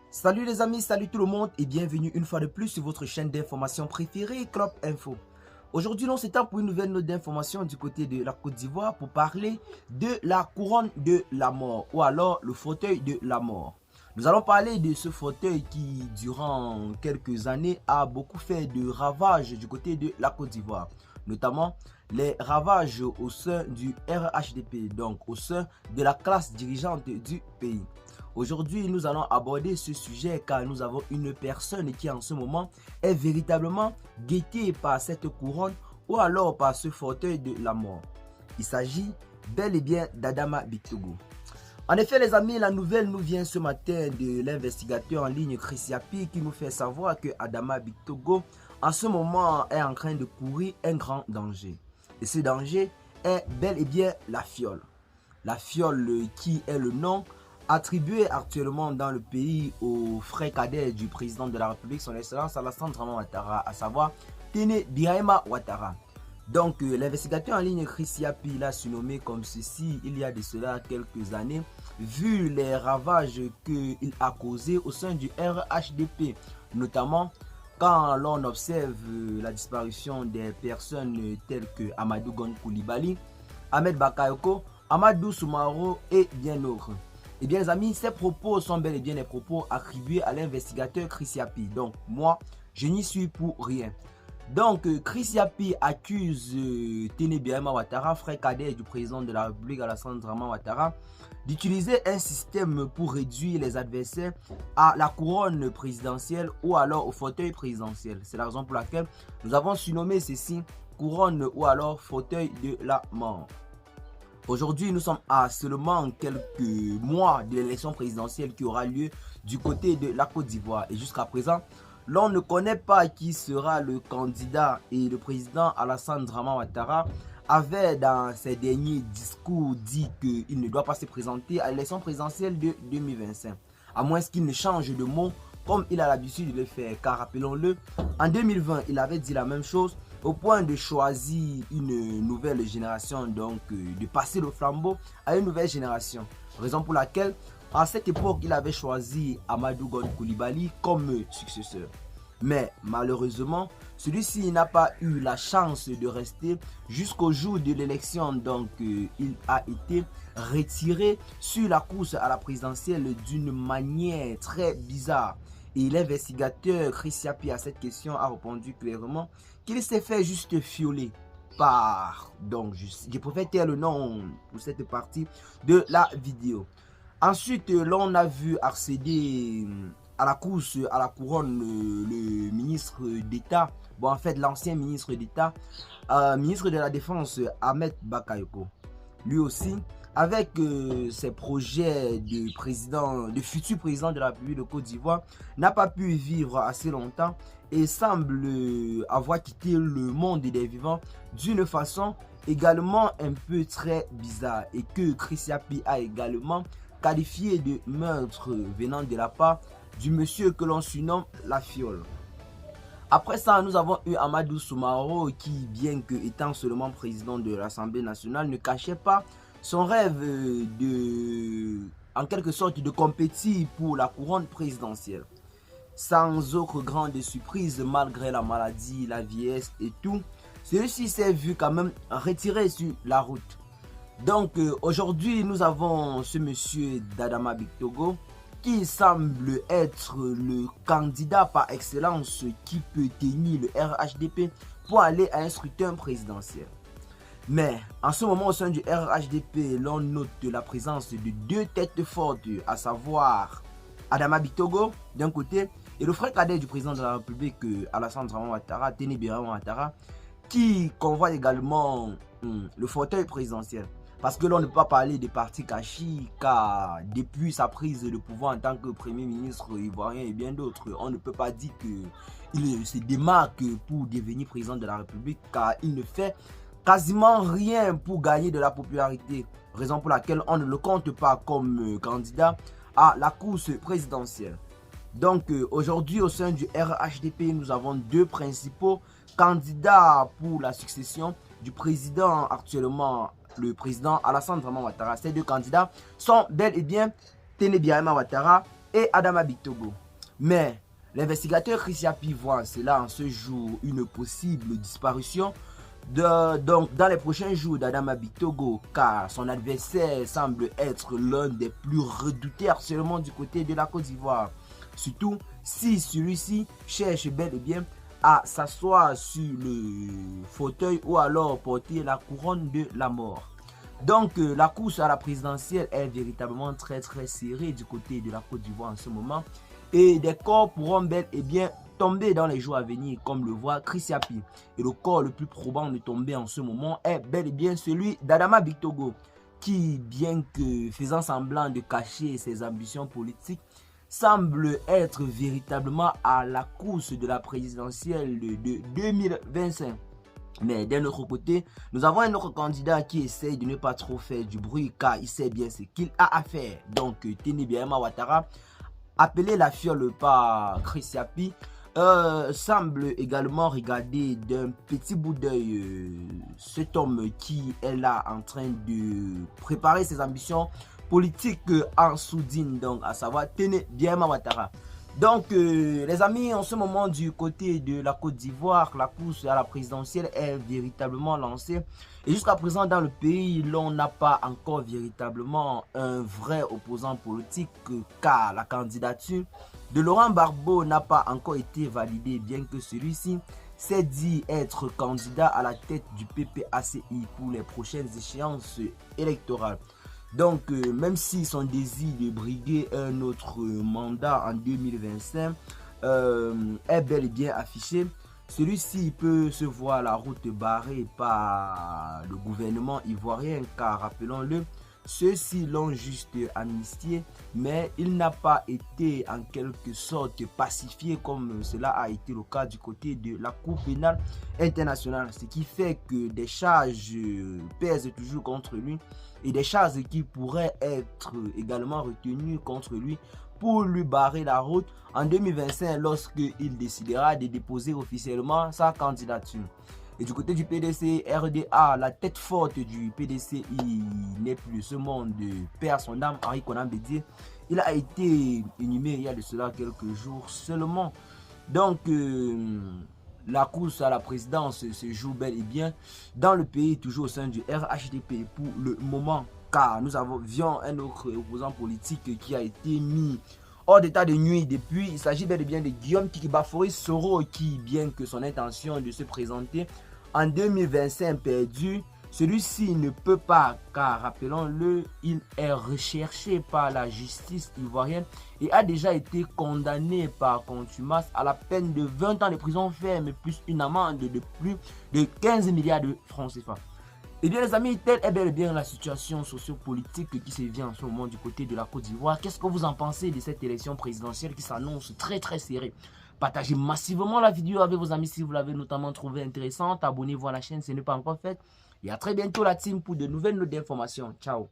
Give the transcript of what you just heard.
Salut les amis, salut tout le monde et bienvenue une fois de plus sur votre chaîne d'information préférée, Club Info. Aujourd'hui, nous sommes pour une nouvelle note d'information du côté de la Côte d'Ivoire pour parler de la couronne de la mort ou alors le fauteuil de la mort. Nous allons parler de ce fauteuil qui, durant quelques années, a beaucoup fait de ravages du côté de la Côte d'Ivoire, notamment les ravages au sein du RHDP, donc au sein de la classe dirigeante du pays. Aujourd'hui, nous allons aborder ce sujet car nous avons une personne qui en ce moment est véritablement guettée par cette couronne ou alors par ce fauteuil de la mort. Il s'agit bel et bien d'Adama Bictogo. En effet, les amis, la nouvelle nous vient ce matin de l'investigateur en ligne Chris Yapi qui nous fait savoir que Adama Bictogo en ce moment est en train de courir un grand danger. Et ce danger est bel et bien la fiole. La fiole qui est le nom attribué actuellement dans le pays au frère cadet du président de la République, son excellence Alassane Dramane Ouattara, à savoir Téné Birahima Ouattara. Donc l'investigateur en ligne Chris Yapi l'a surnommé comme ceci il y a de cela quelques années, vu les ravages qu'il a causés au sein du RHDP, notamment quand l'on observe la disparition des personnes telles que Amadou Gon Coulibaly, Ahmed Bakayoko, Amadou Soumaro et bien d'autres. Eh bien les amis, ces propos sont bel et bien des propos attribués à l'investigateur Chris Yapi. Donc moi, je n'y suis pour rien. Donc Chris Yapi accuse Téné Birahima Ouattara, frère cadet du président de la République Alassane Dramane Ouattara, d'utiliser un système pour réduire les adversaires à la couronne présidentielle ou alors au fauteuil présidentiel. C'est la raison pour laquelle nous avons surnommé ceci couronne ou alors fauteuil de la mort. Aujourd'hui, nous sommes à seulement quelques mois de l'élection présidentielle qui aura lieu du côté de la Côte d'Ivoire. Et jusqu'à présent, l'on ne connaît pas qui sera le candidat. Et le président Alassane Dramane Ouattara avait dans ses derniers discours dit qu'il ne doit pas se présenter à l'élection présidentielle de 2025. À moins qu'il ne change de mot comme il a l'habitude de le faire. Car rappelons-le, en 2020, il avait dit la même chose, au point de choisir une nouvelle génération, donc de passer le flambeau à une nouvelle génération. Raison pour laquelle, à cette époque, il avait choisi Amadou Gon Coulibaly comme successeur. Mais malheureusement, celui-ci n'a pas eu la chance de rester jusqu'au jour de l'élection. Donc, il a été retiré sur la course à la présidentielle d'une manière très bizarre. Et l'investigateur Chris Yapi à cette question a répondu clairement qu'il s'est fait juste fioler par... Donc, je préfère taire le nom pour cette partie de la vidéo. Ensuite, l'on a vu accéder à la course, à la couronne, le ministre d'État, bon en fait l'ancien ministre d'État, ministre de la Défense, Ahmed Bakayoko. Lui aussi, avec ses projets de président, de futur président de la République de Côte d'Ivoire, n'a pas pu vivre assez longtemps et semble avoir quitté le monde des vivants d'une façon également un peu très bizarre et que Chris Yapi a également qualifié de meurtre venant de la part du monsieur que l'on surnomme la fiole. Après ça, nous avons eu Amadou Soumaro qui, bien que étant seulement président de l'Assemblée nationale, ne cachait pas son rêve de, en quelque sorte, de compétir pour la couronne présidentielle. Sans autre grande surprise, malgré la maladie, la vieillesse et tout, celui-ci s'est vu quand même retiré sur la route. Donc aujourd'hui, nous avons ce monsieur d'Adama Bictogo qui semble être le candidat par excellence qui peut tenir le RHDP pour aller à un scrutin présidentiel. Mais en ce moment au sein du RHDP, l'on note la présence de deux têtes fortes, à savoir Adama Bictogo d'un côté et le frère cadet du président de la République Alassane Dramane Ouattara, Téné Birahima Ouattara, qui convoite également le fauteuil présidentiel. Parce que l'on ne peut pas parler de parti Kachi, car depuis sa prise de pouvoir en tant que premier ministre ivoirien et bien d'autres, on ne peut pas dire qu'il se démarque pour devenir président de la République, car il ne fait quasiment rien pour gagner de la popularité. Raison pour laquelle on ne le compte pas comme candidat à la course présidentielle. Donc aujourd'hui au sein du RHDP, nous avons deux principaux candidats pour la succession du président actuellement, le président Alassane Dramane Ouattara. Ces deux candidats sont bel et bien Téné Birahima Ouattara et Adama Bictogo. Mais l'investigateur Chris Yapi voit cela en ce jour une possible disparition donc dans les prochains jours d'Adama Bictogo, car son adversaire semble être l'un des plus redoutés actuellement du côté de la Côte d'Ivoire. Surtout si celui-ci cherche bel et bien à s'asseoir sur le fauteuil ou alors porter la couronne de la mort. Donc la course à la présidentielle est véritablement très serrée du côté de la Côte d'Ivoire en ce moment. Et des corps pourront bel et bien tomber dans les jours à venir, comme le voit Chris Yapi. Et le corps le plus probable de tomber en ce moment est bel et bien celui d'Adama Bictogo, qui, bien que faisant semblant de cacher ses ambitions politiques, semble être véritablement à la course de la présidentielle de 2025. Mais d'un autre côté, nous avons un autre candidat qui essaye de ne pas trop faire du bruit car il sait bien ce qu'il a à faire. Donc, Teni Birahima Ouattara, appelé la fiole par Chris Yapi, semble également regarder d'un petit bout d'œil cet homme qui est là en train de préparer ses ambitions politiques en soudine, donc à savoir Teni Birahima Ouattara. Donc les amis, en ce moment du côté de la Côte d'Ivoire, la course à la présidentielle est véritablement lancée. Et jusqu'à présent dans le pays, l'on n'a pas encore véritablement un vrai opposant politique car la candidature de Laurent Gbagbo n'a pas encore été validée, bien que celui-ci s'est dit être candidat à la tête du PPACI pour les prochaines échéances électorales. Donc, même si son désir de briguer un autre mandat en 2025 est bel et bien affiché, celui-ci peut se voir la route barrée par le gouvernement ivoirien, car rappelons-le, ceux-ci l'ont juste amnistié, mais il n'a pas été en quelque sorte pacifié comme cela a été le cas du côté de la Cour pénale internationale. Ce qui fait que des charges pèsent toujours contre lui et des charges qui pourraient être également retenues contre lui pour lui barrer la route en 2025 lorsqu'il décidera de déposer officiellement sa candidature. Et du côté du PDC RDA, la tête forte du PDC, il n'est plus ce monde, perd son âme, Henri Konan Bédié. Il a été inhumé il y a de cela quelques jours seulement. Donc, la course à la présidence se joue bel et bien dans le pays, toujours au sein du RHDP pour le moment. Car nous avions un autre opposant politique qui a été mis hors d'état de nuit depuis. Il s'agit bel et bien de Guillaume Tikibafori Soro qui, bien que son intention de se présenter en 2025 perdu, celui-ci ne peut pas, car rappelons-le, il est recherché par la justice ivoirienne et a déjà été condamné par contumace à la peine de 20 ans de prison ferme plus une amende de plus de 15 milliards de francs CFA. Eh bien les amis, telle est bel et bien la situation sociopolitique qui se vient en ce moment du côté de la Côte d'Ivoire. Qu'est-ce que vous en pensez de cette élection présidentielle qui s'annonce très serrée? Partagez massivement la vidéo avec vos amis si vous l'avez notamment trouvée intéressante. Abonnez-vous à la chaîne si ce n'est pas encore fait. Et à très bientôt la team pour de nouvelles notes d'informations. Ciao.